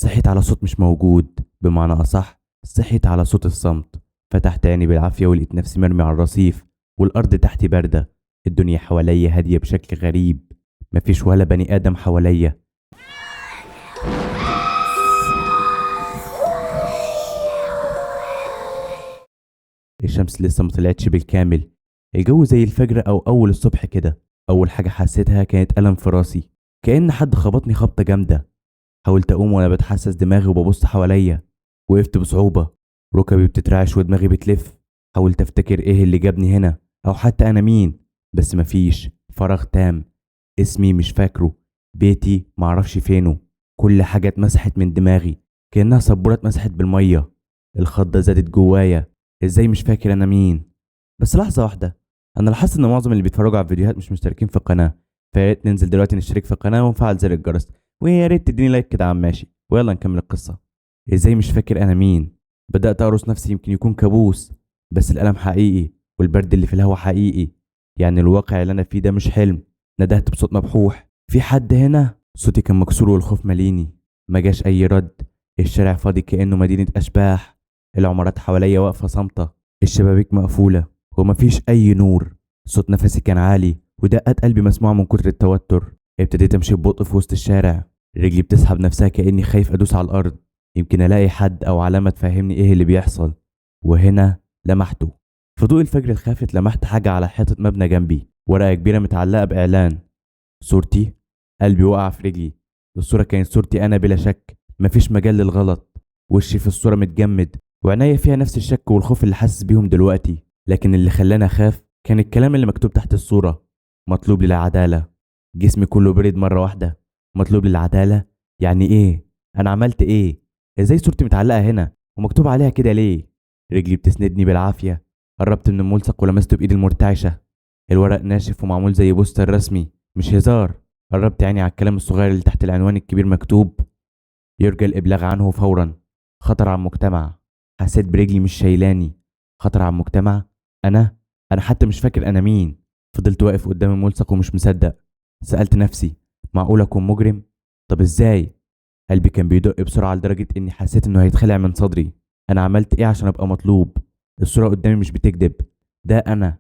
صحيت على صوت مش موجود، بمعنى أصح صحيت على صوت الصمت. فتحت عيني بالعافية ولقيت نفسي مرمي على الرصيف، والأرض تحتي باردة. الدنيا حواليا هادية بشكل غريب، مفيش ولا بني آدم حواليا. الشمس لسه مطلعتش بالكامل، الجو زي الفجر أو أول الصبح كده. أول حاجة حسيتها كانت ألم في راسي، كأن حد خبطني خبطة جامدة. حاولت أقوم وأنا بتحسس دماغي وببص حواليا. وقفت بصعوبة، ركبي بتترعش ودماغي بتلف. حاولت أفتكر إيه اللي جابني هنا، أو حتى أنا مين. بس مفيش، فراغ تام. اسمي مش فاكره، بيتي معرفش فينه. كل حاجة اتمسحت من دماغي، كأنها سبورة اتمسحت بالمية. الخضة زادت جوايا، ازاي مش فاكر أنا مين. بس لحظة واحدة، أنا لاحظت إن معظم اللي بيتفرجوا على الفيديوهات مش مشتركين في القناة. فياريت ننزل دلوقتي نشترك في القناة ونفعل زر الجرس، ويا ريت تديني لايك كده عم ماشي، ويلا نكمل القصة. ازاي مش فاكر أنا مين؟ بدأت أقرص نفسي، يمكن يكون كابوس. بس الألم حقيقي، والبرد اللي في الهوا حقيقي. يعني الواقع اللي أنا فيه ده مش حلم. ندهت بصوت مبحوح، في حد هنا؟ صوتي كان مكسور والخوف ماليني. ما جاش أي رد. الشارع فاضي كأنه مدينة أشباح. العمارات حواليا واقفة صامتة، الشبابيك مقفولة، ومفيش أي نور. صوت نفسي كان عالي، ودقات قلبي مسموعة من كتر التوتر. ابتديت أمشي ببطء في وسط الشارع، رجلي بتسحب نفسها كأني خايف أدوس على الأرض، يمكن ألاقي حد أو علامة تفهمني إيه اللي بيحصل. وهنا لمحته. في ضوء الفجر الخافت لمحت حاجة على حيطة مبنى جنبي، ورقة كبيرة متعلقة بإعلان. صورتي. قلبي وقع في رجلي. الصورة كانت صورتي أنا بلا شك، مفيش مجال للغلط. وشي في الصورة متجمد، وعناية فيها نفس الشك والخوف اللي حاسس بيهم دلوقتي. لكن اللي خلاني أخاف كان الكلام اللي مكتوب تحت الصورة: مطلوب للعدالة. جسمي كله برد مرة واحدة. مطلوب للعدالة؟ يعني إيه؟ أنا عملت إيه؟ إزاي صورتي متعلقة هنا ومكتوب عليها كده ليه؟ رجلي بتسندني بالعافية. قربت من الملصق ولمسته بإيدي المرتعشة. الورق ناشف ومعمول زي بوستر رسمي، مش هزار. قربت عيني على الكلام الصغير اللي تحت العنوان الكبير مكتوب: يرجى الإبلاغ عنه فورا. خطر على المجتمع. حسيت برجلي مش شايلاني. خطر على المجتمع؟ أنا؟ أنا حتى مش فاكر أنا مين. فضلت واقف قدام الملصق ومش مصدق. سألت نفسي: معقول أكون مجرم؟ طب إزاي؟ قلبي كان بيدق بسرعة لدرجة إني حسيت إنه هيتخلع من صدري. أنا عملت إيه عشان أبقى مطلوب؟ الصورة قدامي مش بتكذب. ده أنا.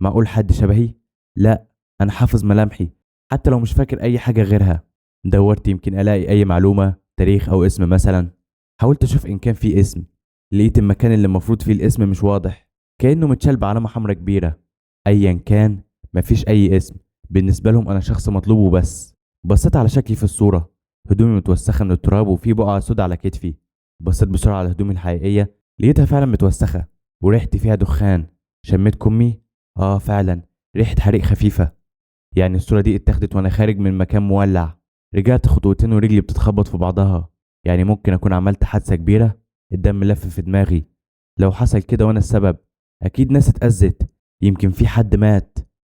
معقول حد شبهي؟ لا. أنا حافظ ملامحي، حتى لو مش فاكر أي حاجة غيرها. دورت يمكن ألاقي أي معلومة، تاريخ أو اسم مثلا. حاولت أشوف إن كان في اسم. لقيت المكان اللي المفروض فيه الاسم مش واضح، كأنه متشال بعلامة حمراء كبيرة. أيا كان، مفيش أي اسم. بالنسبة لهم أنا شخص مطلوب وبس. بصيت على شكلي في الصورة. هدومي متوسخة من التراب وفي بقعة سودا على كتفي. بصيت بسرعة على هدومي الحقيقية، لقيتها فعلا متوسخة، وريحتي فيها دخان. شميت كمي. فعلا، ريحة حريق خفيفة. يعني الصورة دي اتاخدت وانا خارج من مكان مولع. رجعت خطوتين ورجلي بتتخبط في بعضها. يعني ممكن اكون عملت حادثة كبيرة. الدم لف في دماغي. لو حصل كده وانا السبب، اكيد ناس اتأذت، يمكن في حد مات.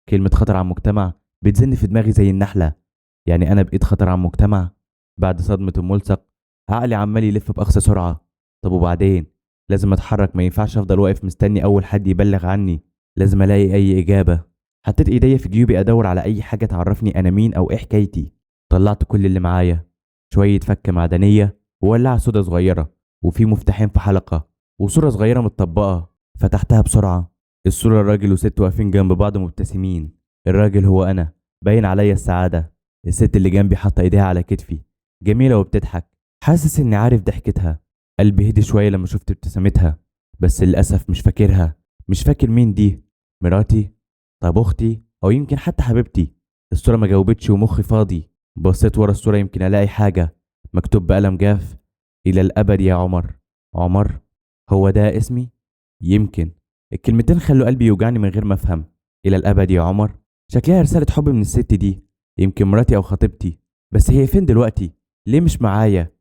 كلمة خطر على المجتمع بتزن في دماغي زي النحلة. يعني انا بقيت خطر على المجتمع؟ بعد صدمة الملصق عقلي عمال يلف بأقصى سرعة. طب وبعدين؟ لازم اتحرك، ما ينفعش افضل واقف مستني اول حد يبلغ عني. لازم الاقي اي اجابة. حطيت ايديا في جيوبي ادور على اي حاجة تعرفني انا مين او ايه حكايتي. طلعت كل اللي معايا: شوية فكة معدنية، وولعة سودا صغيرة، وفي مفتاحين في حلقة، وصورة صغيرة متطبقة. فتحتها بسرعة. الصورة راجل وست واقفين جنب بعض مبتسمين. الراجل هو انا، باين عليا السعادة. الست اللي جنبي حاطة ايديها على كتفي، جميلة وبتضحك. حاسس اني عارف ضحكتها. قلبي هدي شوية لما شفت ابتسامتها. بس للأسف مش فاكرها. مش فاكر مين دي. مراتي؟ طب اختي؟ او يمكن حتى حبيبتي؟ الصورة ما جاوبتش ومخي فاضي. بصيت ورا الصورة يمكن الاقي حاجة. مكتوب بقلم جاف: الى الابد يا عمر. عمر؟ هو ده اسمي؟ يمكن. الكلمتين خلوا قلبي يوجعني من غير ما افهم. الى الابد يا عمر؟ شكلها رسالة حب من الست دي، يمكن مراتي او خطيبتي. بس هي فين دلوقتي؟ ليه مش معايا؟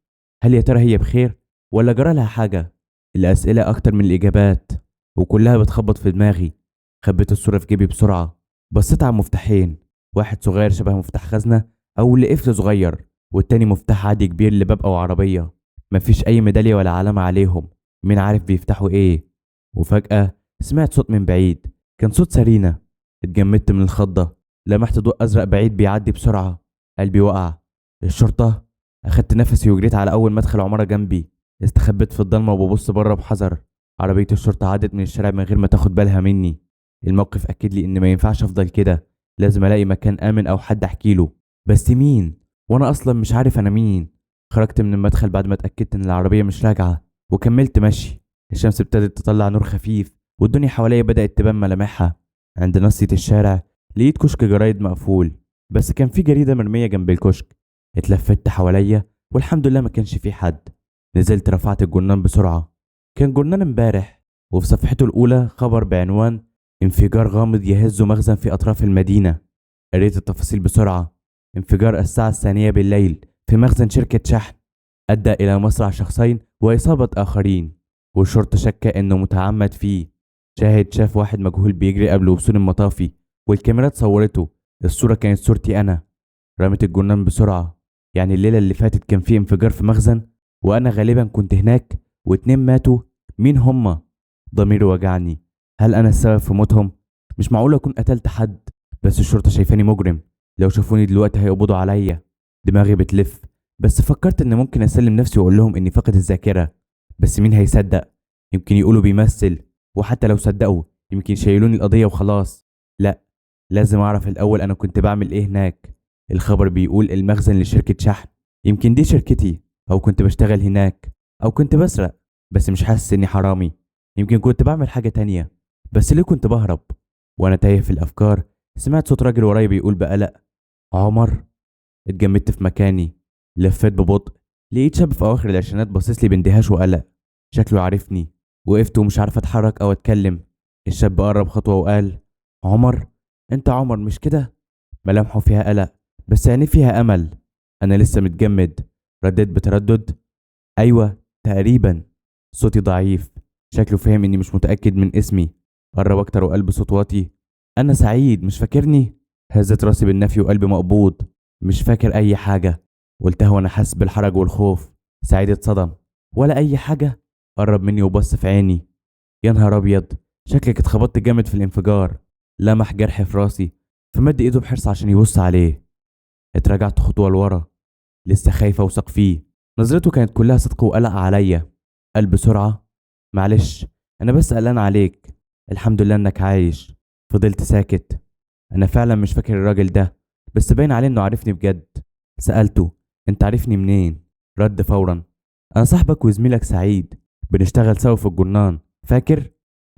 هل يا ترى هي بخير، ولا جرى لها حاجة؟ الأسئلة أكتر من الإجابات، وكلها بتخبط في دماغي. خبيت الصورة في جيبي بسرعة. بصيت على المفتاحين: واحد صغير شبه مفتاح خزنة أو لقفل صغير، والتاني مفتاح عادي كبير لباب أو عربية. مفيش أي ميدالية ولا علامة عليهم. مين عارف بيفتحوا إيه؟ وفجأة سمعت صوت من بعيد. كان صوت سرينة. اتجمدت من الخضة. لمحت ضوء أزرق بعيد بيعدي بسرعة. قلبي وقع. الشرطة؟ اخدت نفسي وجريت على اول مدخل عمارة جنبي. استخبيت في الضلمة وببص بره بحذر. عربية الشرطة عدت من الشارع من غير ما تاخد بالها مني. الموقف اكد لي ان ما ينفعش افضل كده، لازم الاقي مكان امن او حد احكي له. بس مين؟ وانا اصلا مش عارف انا مين. خرجت من المدخل بعد ما اتاكدت ان العربية مش راجعة وكملت مشي. الشمس ابتدت تطلع نور خفيف والدنيا حواليا بدأت تبان ملامحها. عند ناصية الشارع لقيت كشك جرايد مقفول، بس كان في جريدة مرمية جنب الكشك. اتلفت حواليا والحمد لله ما كانش في حد. نزلت رفعت الجرنان بسرعة. كان جرنان امبارح، وفي صفحته الأولى خبر بعنوان انفجار غامض يهز مخزن في أطراف المدينة. قريت التفاصيل بسرعة. انفجار الساعة الثانية بالليل في مخزن شركة شحن أدى إلى مصرع شخصين وإصابة آخرين، والشرطة شك إنه متعمد فيه. شاهد شاف واحد مجهول بيجري قبل وصول المطافي، والكاميرات صورته. الصورة كانت صورتي أنا. رميت الجرنان بسرعة. يعني الليلة اللي فاتت كان في انفجار في مخزن، وأنا غالبا كنت هناك، واتنين ماتوا. مين هما؟ ضميري وجعني. هل أنا السبب في موتهم؟ مش معقول أكون قتلت حد، بس الشرطة شايفاني مجرم. لو شافوني دلوقتي هيقبضوا عليا. دماغي بتلف، بس فكرت إن ممكن أسلم نفسي وأقول لهم إني فاقد الذاكرة. بس مين هيصدق؟ يمكن يقولوا بيمثل، وحتى لو صدقوا يمكن يشيلوني القضية وخلاص. لا، لازم أعرف الأول أنا كنت بعمل إيه هناك. الخبر بيقول المخزن لشركة شحن. يمكن دي شركتي، أو كنت بشتغل هناك، أو كنت بسرق بس مش حاسس إني حرامي. يمكن كنت بعمل حاجة تانية، بس ليه كنت بهرب؟ وأنا تايه في الأفكار سمعت صوت راجل ورايا بيقول بقلق: عمر. اتجمدت في مكاني. لفيت ببطء. لقيت شاب في أواخر العشرينات باصص لي باندهاش وقلق. شكله عارفني. وقفت ومش عارف أتحرك أو أتكلم. الشاب قرب خطوة وقال: عمر. أنت عمر مش كده؟ ملامحه فيها قلق، بس عينيه فيها أمل. أنا لسه متجمد. رديت بتردد: أيوة، تقريبا. صوتي ضعيف. شكله فهم إني مش متأكد من اسمي. قرب أكتر وقال بصوت واطي: أنا سعيد، مش فاكرني؟ هزت راسي بالنفي وقلبي مقبوض. مش فاكر أي حاجة، قلتها وأنا حاسس بالحرج والخوف. سعيد اتصدم: ولا أي حاجة؟ قرب مني وبص في عيني. يا نهار أبيض، شكلك اتخبطت جامد في الانفجار. لمح جرح في راسي، فمد إيده بحرص عشان يبص عليه. اتراجعت خطوة لورا، لسه خايفة أوثق فيه. نظرته كانت كلها صدق وقلق عليا. قال بسرعة: معلش، أنا بس قلقان عليك. الحمد لله إنك عايش. فضلت ساكت. أنا فعلا مش فاكر الراجل ده، بس باين عليه إنه عارفني بجد. سألته: أنت عارفني منين؟ رد فورا: أنا صاحبك وزميلك سعيد، بنشتغل سوا في الجرنان، فاكر؟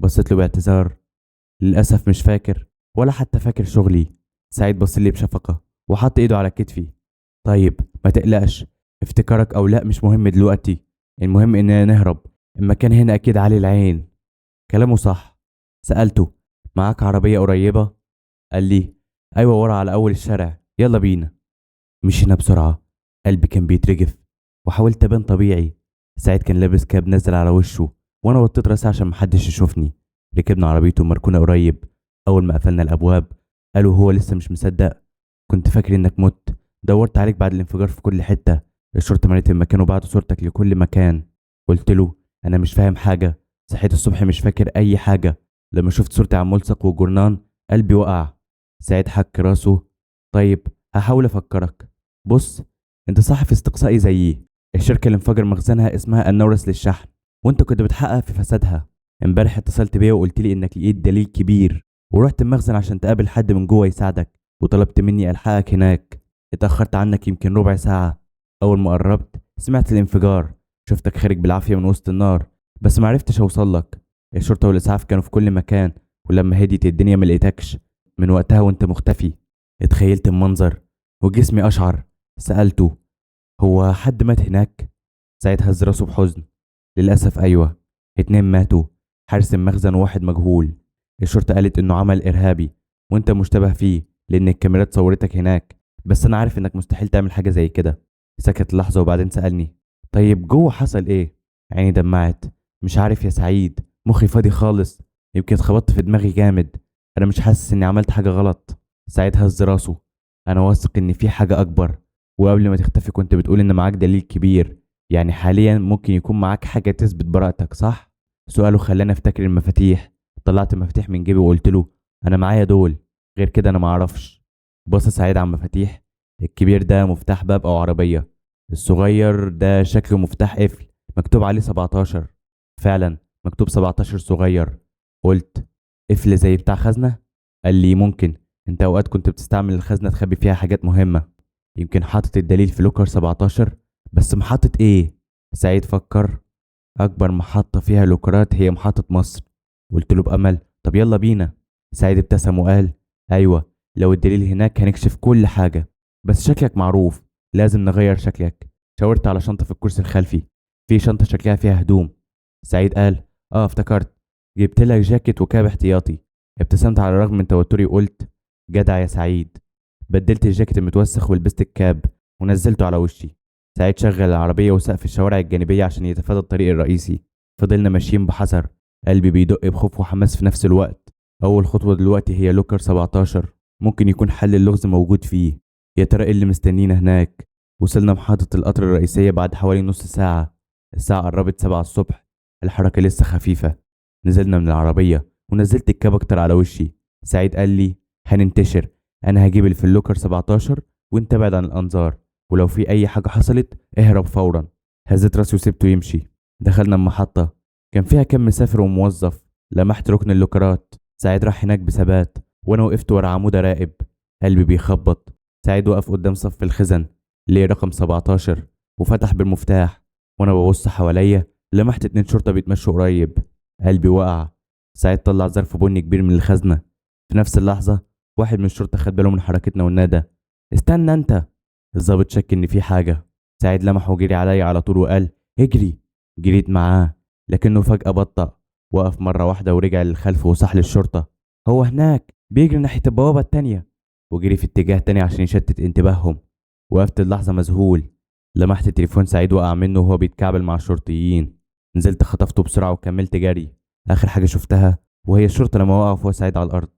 بصيت له باعتذار: للأسف مش فاكر، ولا حتى فاكر شغلي. سعيد بص لي بشفقة وحط إيده على كتفي: طيب ما تقلقش، افتكارك أو لأ مش مهم دلوقتي، المهم إننا نهرب. المكان هنا أكيد علي العين. كلامه صح. سألته: معاك عربية قريبة؟ قال لي: أيوة، ورا على أول الشارع، يلا بينا. مشينا بسرعة. قلبي كان بيترجف، وحاولت أبان طبيعي. سعيد كان لابس كاب نزل على وشه، وأنا وطيت راسي عشان محدش يشوفني. ركبنا عربيته مركونة قريب. أول ما قفلنا الأبواب قالوا هو لسه مش مصدق: كنت فاكر إنك مت، دورت عليك بعد الانفجار في كل حتة، الشرطة ملت المكان وبعتوا صورتك لكل مكان. قلت له: أنا مش فاهم حاجة. صحيت الصبح مش فاكر أي حاجة. لما شفت صورتي على الملصق والجرنان قلبي وقع. سعيد حك راسه: طيب هحاول أفكرك. بص، أنت صاحب استقصائي زيي. الشركة اللي انفجر مخزنها اسمها النورس للشحن، وأنت كنت بتحقق في فسادها. امبارح اتصلت بيا وقلت لي إنك لقيت دليل كبير، ورحت المخزن عشان تقابل حد من جوه يساعدك، وطلبت مني ألحقك هناك. اتأخرت عنك يمكن ربع ساعة. أول ما قربت سمعت الانفجار. شفتك خارج بالعافية من وسط النار، بس معرفتش أوصلك. الشرطة والإسعاف كانوا في كل مكان، ولما هديت الدنيا ملقيتكش. من وقتها وانت مختفي. اتخيلت المنظر وجسمي أشعر. سألته: هو حد مات هناك؟ سعيد هز راسه بحزن: للأسف أيوة، اتنين ماتوا، حارس المخزن وواحد مجهول. الشرطة قالت إنه عمل إرهابي، وانت مشتبه فيه لأن الكاميرات صورتك هناك، بس أنا عارف إنك مستحيل تعمل حاجة زي كده. سكت لحظة وبعدين سألني: طيب جوه حصل إيه؟ عيني دمعت: مش عارف يا سعيد، مخي فاضي خالص، يمكن اتخبطت في دماغي جامد. أنا مش حاسس إني عملت حاجة غلط. سعيد هز راسه: أنا واثق إن في حاجة أكبر، وقبل ما تختفي كنت بتقول إن معاك دليل كبير، يعني حاليا ممكن يكون معاك حاجة تثبت براءتك، صح؟ سؤاله خلاني أفتكر المفاتيح. طلعت المفاتيح من جيبي وقلت له: أنا معايا دول، غير كده أنا معرفش. بص سعيد على المفاتيح: الكبير ده مفتاح باب أو عربية، الصغير ده شكله مفتاح قفل، مكتوب عليه 17. فعلا مكتوب 17 صغير. قلت قفل زي بتاع خزنة؟ قال لي ممكن، انت اوقات كنت بتستعمل الخزنة تخبي فيها حاجات مهمة. يمكن حاطط الدليل في لوكر 17. بس محطة ايه؟ سعيد فكر. اكبر محطة فيها لوكرات هي محطة مصر. قلت له بأمل طب يلا بينا. سعيد ابتسم وقال ايوه، لو الدليل هناك هنكشف كل حاجة. بس شكلك معروف، لازم نغير شكلك. شاورت على شنطة في الكرسي الخلفي، في شنطة شكلها فيها هدوم. سعيد قال اه افتكرت، جبت لك جاكيت وكاب احتياطي. ابتسمت على الرغم من توتري وقلت جدع يا سعيد. بدلت الجاكيت المتوسخ ولبست الكاب ونزلته على وشي. سعيد شغل العربية وسقف الشوارع الجانبية عشان يتفادى الطريق الرئيسي. فضلنا ماشيين بحذر، قلبي بيدق بخوف وحماس في نفس الوقت. أول خطوة دلوقتي هي لوكر 17، ممكن يكون حل اللغز موجود فيه. يا ترى ايه اللي مستنينا هناك؟ وصلنا محطة القطر الرئيسية بعد حوالي نص ساعة. الساعة قربت 7 الصبح، الحركة لسه خفيفة. نزلنا من العربية ونزلت الكاب أكتر على وشي. سعيد قال لي هننتشر، أنا هجيب اللي في اللوكر 17 وانت بعد عن الأنظار، ولو في أي حاجة حصلت اهرب فورا. هزيت راسي وسبته يمشي. دخلنا المحطة، كان فيها كم مسافر وموظف. لمحت ركن اللوكرات، سعيد راح هناك بثبات وانا وقفت ورا عمود اراقب. قلبي بيخبط. سعيد وقف قدام صف الخزن، ليه رقم 17، وفتح بالمفتاح. وانا ببص حواليا لمحت 2 شرطة بيتمشوا قريب. قلبي وقع. سعيد طلع ظرف بني كبير من الخزنة. في نفس اللحظة واحد من الشرطة خد باله من حركتنا ونادى استنى انت. الضابط شك ان في حاجة. سعيد لمح وجري عليا على طول وقال اجري. جريت معاه، لكنه فجأة بطأ. وقف مرة واحدة ورجع للخلف وصح للشرطة هو هناك بيجري ناحية البوابة التانية. وجري في اتجاه تاني عشان يشتت انتباههم. وقفت اللحظة مذهول. لمحت تليفون سعيد وقع منه وهو بيتكعبل مع الشرطيين. نزلت خطفته بسرعة وكملت جري. آخر حاجة شفتها وهي الشرطة لما وقف فوق سعيد على الأرض.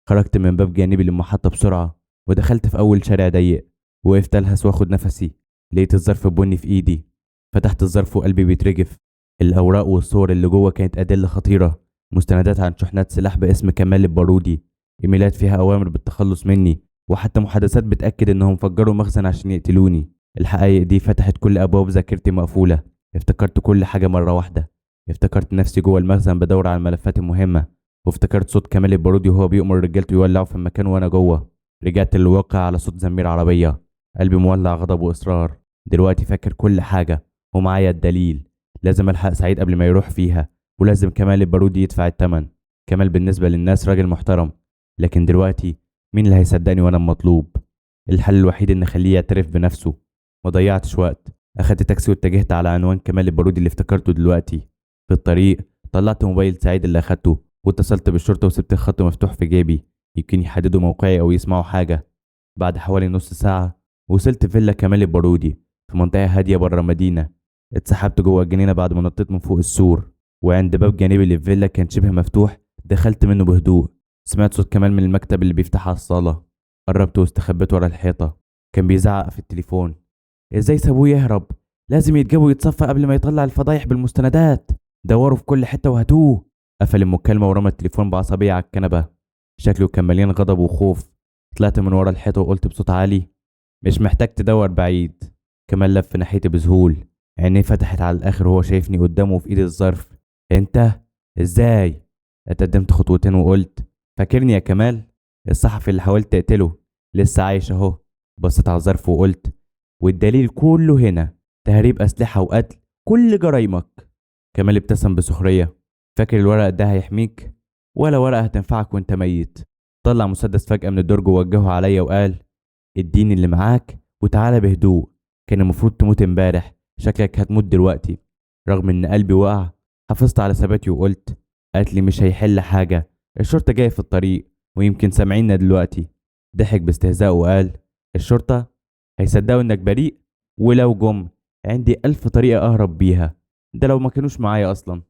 خرجت من باب جانبي للمحطة بسرعة ودخلت في أول شارع ضيق. وقفت ألهس واخد نفسي. لقيت الظرف البني في إيدي. فتحت الظرف وقلبي بيترجف. الأوراق والصور اللي جوه كانت أدلة خطيرة. مستندات عن شحنات سلاح باسم كمال البارودي، إيميلات فيها أوامر بالتخلص مني، وحتى محادثات بتأكد إنهم فجروا مخزن عشان يقتلوني. الحقائق دي فتحت كل أبواب ذاكرتي مقفولة. افتكرت كل حاجة مرة واحدة. افتكرت نفسي جوه المخزن بدور على الملفات المهمة، وافتكرت صوت كمال البارودي وهو بيأمر رجالته يولعوا في المكان وأنا جوه. رجعت للواقع على صوت زمير عربية. قلبي مولع غضب وإصرار. دلوقتي فاكر كل حاجة ومعايا الدليل. لازم ألحق سعيد قبل ما يروح فيها، ولازم كمال البارودي يدفع الثمن. كمال بالنسبة للناس راجل محترم، لكن دلوقتي مين اللي هيصدقني وانا مطلوب؟ الحل الوحيد ان اخليه يعترف بنفسه. ما ضيعتش وقت، اخدت تاكسي واتجهت على عنوان كمال البارودي اللي افتكرته دلوقتي. في الطريق طلعت موبايل سعيد اللي اخدته واتصلت بالشرطة وسبت الخط مفتوح في جيبي، يمكن يحددوا موقعي او يسمعوا حاجة. بعد حوالي نص ساعة وصلت فيلا كمال البارودي في منطقة هادية بره مدينة. اتسحبت جوه الجنينة بعد ما نطيت من فوق السور، وعند باب جانبي للفيلا كان شبه مفتوح دخلت منه بهدوء. سمعت صوت كمال من المكتب اللي بيفتح على الصالة. قربت واستخبيت ورا الحيطة. كان بيزعق في التليفون ازاي سابوه يهرب؟ لازم يتجاب ويتصفى قبل ما يطلع الفضايح بالمستندات. دوروا في كل حتة وهاتوه. قفل المكالمة ورمى التليفون بعصبية على الكنبة. شكله كان مليان غضب وخوف. طلعت من ورا الحيطة وقلت بصوت عالي مش محتاج تدور بعيد. كمال لف ناحيتي بذهول، عينيه فتحت على الآخر وهو شايفني قدامه في إيدي الظرف. انت ازاي؟ اتقدمت خطوتين وقلت فاكرني يا كمال؟ الصحفي اللي حاولت تقتله لسه عايش اهو. بصيت على الظرف وقلت والدليل كله هنا، تهريب أسلحة وقتل، كل جرايمك. كمال ابتسم بسخرية. فاكر الورق ده هيحميك؟ ولا ورقة هتنفعك وانت ميت. طلع مسدس فجأة من الدرج ووجهه عليا وقال اديني اللي معاك وتعالى بهدوء. كان المفروض تموت امبارح، شكلك هتموت دلوقتي. رغم ان قلبي وقع حافظت على ثباتي وقلت قتلي مش هيحل حاجة، الشرطة جاية في الطريق ويمكن سامعيننا دلوقتي. ضحك باستهزاء وقال الشرطة هيصدقوا انك بريء؟ ولو جم عندي 1000 طريقة اهرب بيها، ده لو ما كانوش معايا اصلا.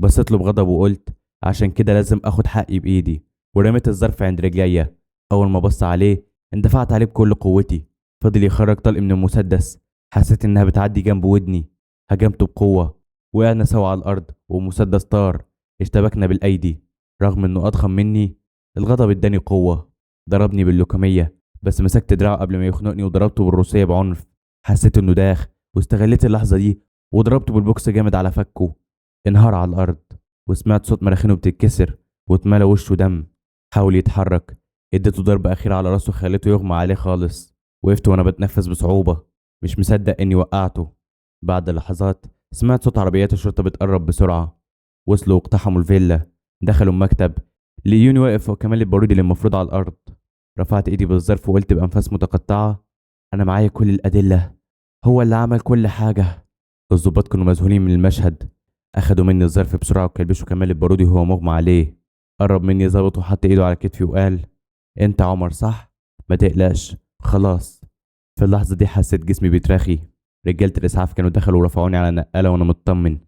بصيت له بغضب وقلت عشان كده لازم اخد حقي بايدي. ورميت الظرف عند رجليا. اول ما بص عليه اندفعت عليه بكل قوتي. فضل يخرج طلق من المسدس. حسيت انها بتعدي جنب ودني. هجمته بقوة. وقعنا سوا على الارض ومسدس طار. اشتبكنا بالايدي. رغم انه اضخم مني الغضب اداني قوة. ضربني باللوكمية، بس مسكت دراعه قبل ما يخنقني وضربته بالروسية بعنف. حسيت انه داخ واستغليت اللحظة دي وضربته بالبوكس جامد على فكه. انهار على الأرض، وسمعت صوت مراخينه بتتكسر واتملى وشه دم. حاول يتحرك، اديته ضربة أخيرة على راسه خليته يغمى عليه خالص. وقفت وأنا بتنفس بصعوبة، مش مصدق إني وقعته. بعد لحظات سمعت صوت عربيات الشرطة بتقرب بسرعة. وصلوا واقتحموا الفيلا. دخلوا المكتب، لقيوني واقف وكمال البارودي اللي المفروض على الأرض. رفعت إيدي بالظرف وقلت بأنفاس متقطعة: أنا معايا كل الأدلة، هو اللي عمل كل حاجة. الضباط كانوا مذهولين من المشهد. أخدوا مني الظرف بسرعة وكلبشوا كمال البارودي وهو مغمى عليه. قرب مني ظابط وحط إيده على كتفي وقال: أنت عمر صح؟ ما تقلقش، خلاص. في اللحظة دي حسيت جسمي بيترخي. رجالة الإسعاف كانوا دخلوا ورفعوني على نقالة وأنا مطمن.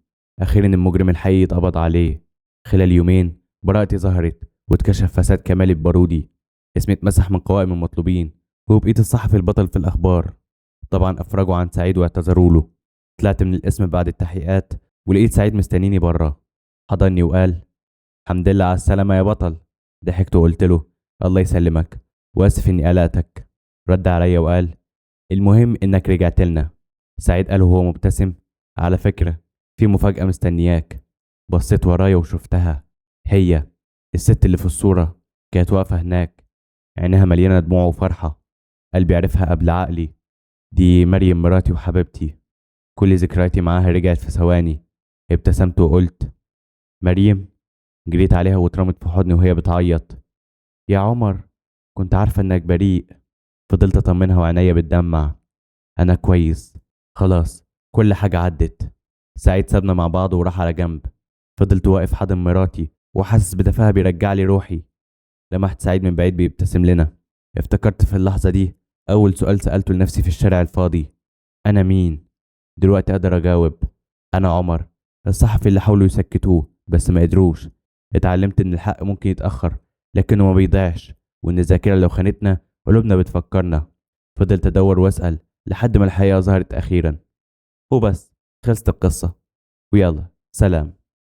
أخيرا المجرم الحقيقي اتقبض عليه. خلال يومين براءتي ظهرت واتكشف فساد كمال البارودي. اسمي اتمسح من قوائم المطلوبين وبقيت الصحفي البطل في الأخبار. طبعا أفرجوا عن سعيد واعتذروا له. طلعت من القسم بعد التحقيقات ولقيت سعيد مستنيني بره. حضني وقال: الحمد لله على السلامة يا بطل. ضحكت وقلت له: الله يسلمك، واسف اني قلقتك. رد عليا وقال: المهم انك رجعت لنا. سعيد قال وهو مبتسم: على فكرة، في مفاجأة مستنياك. بصيت ورايا وشفتها، هي الست اللي في الصورة كانت واقفة هناك، عينها مليانة دموع وفرحة. قلبي عرفها قبل عقلي. دي مريم مراتي وحبيبتي. كل ذكرياتي معاها رجعت في ثواني. ابتسمت وقلت: مريم. جريت عليها واترمت في حضني وهي بتعيط: يا عمر، كنت عارفة انك بريء. فضلت اطمنها وعينيا بتدمع: انا كويس، خلاص، كل حاجة عدت. سعيد سابنا مع بعض وراح على جنب. فضلت واقف حضن مراتي وحاسس بدفاها بيرجع لي روحي. لمحت سعيد من بعيد بيبتسم لنا. افتكرت في اللحظة دي أول سؤال سألته لنفسي في الشارع الفاضي: أنا مين؟ دلوقتي أقدر أجاوب: أنا عمر، الصحفي اللي حاولوا يسكتوه بس ما قدروش. اتعلمت إن الحق ممكن يتأخر لكنه ما بيضيعش، وإن الذاكرة لو خانتنا قلوبنا بتفكرنا. فضلت أدور وأسأل لحد ما الحقيقة ظهرت أخيرا. وبس، خلصت القصة. ويلا، سلام.